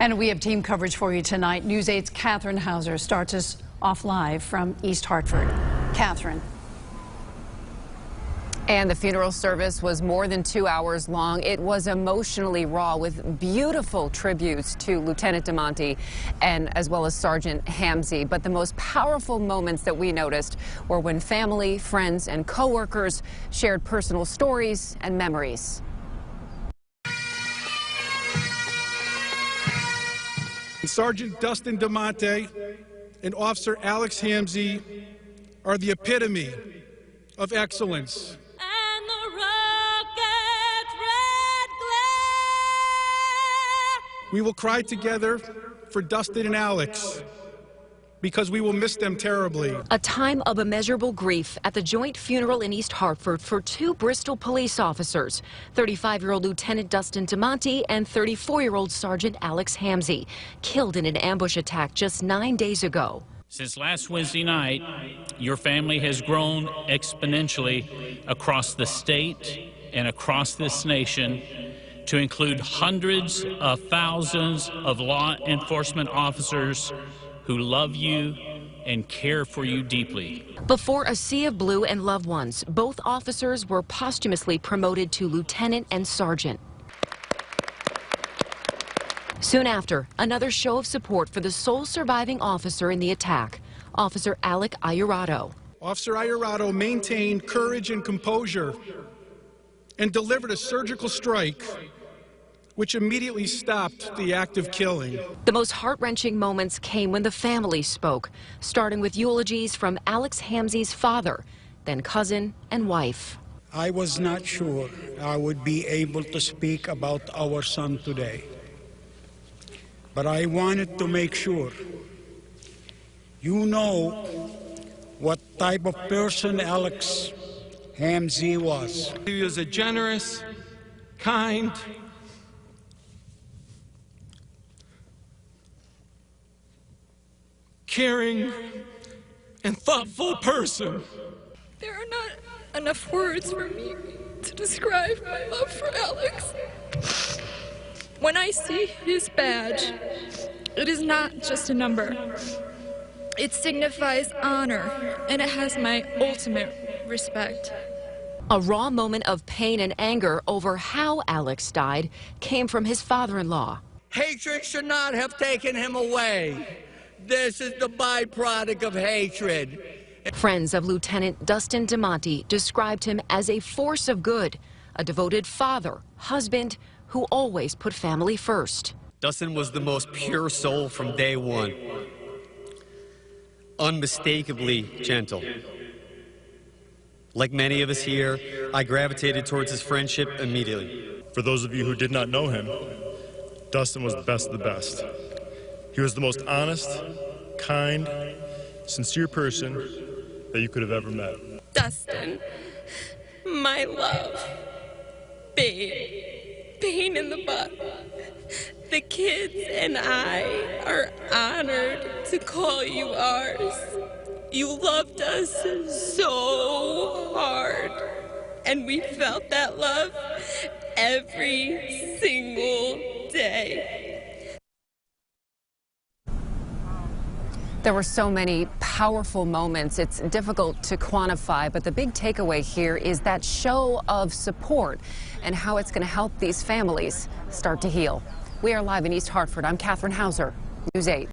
And we have team coverage for you tonight. News 8's Catherine Hauser starts us off live from East Hartford. Catherine. And the funeral service was more than 2 hours long. It was emotionally raw with beautiful tributes to Lieutenant DeMonte and as well as Sergeant Hamzy. But the most powerful moments that we noticed were when family, friends, and co-workers shared personal stories and memories. Sergeant Dustin DeMonte and Officer Alex Hamzy are the epitome of excellence. And the rocket's red glare. We will cry together for Dustin and Alex because we will miss them terribly. A time of immeasurable grief at the joint funeral in East Hartford for two Bristol police officers, 35-year-old Lieutenant Dustin DeMonte and 34-year-old Sergeant Alex Hamzy, killed in an ambush attack just 9 days ago. Since last Wednesday night, your family has grown exponentially across the state and across this nation to include hundreds of thousands of law enforcement officers who love you and care for you deeply. Before a sea of blue and loved ones, both officers were posthumously promoted to lieutenant and sergeant. Soon after, another show of support for the sole surviving officer in the attack, Officer Alec Ayurato. Officer Ayurato maintained courage and composure and delivered a surgical strike which immediately stopped the act of killing. The most heart-wrenching moments came when the family spoke, starting with eulogies from Alex Hamzy's father, then cousin and wife. I was not sure I would be able to speak about our son today, but I wanted to make sure you know what type of person Alex Hamzy was. He was a generous, kind, caring, and thoughtful person. There are not enough words for me to describe my love for Alex. When I see his badge, it is not just a number. It signifies honor, and it has my ultimate respect. A raw moment of pain and anger over how Alex died came from his father-in-law. Hatred should not have taken him away. This is the byproduct of hatred. Friends of Lieutenant Dustin DeMonte described him as a force of good, a devoted father, husband, who always put family first. Dustin was the most pure soul from day one. Unmistakably gentle. Like many of us here, I gravitated towards his friendship immediately. For those of you who did not know him, Dustin was the best of the best. He was the most honest, kind, sincere person that you could have ever met. Dustin, my love, babe, pain in the butt. The kids and I are honored to call you ours. You loved us so hard, and we felt that love every single day. There were so many powerful moments. It's difficult to quantify, but the big takeaway here is that show of support and how it's going to help these families start to heal. We are live in East Hartford. I'm Catherine Hauser, News 8.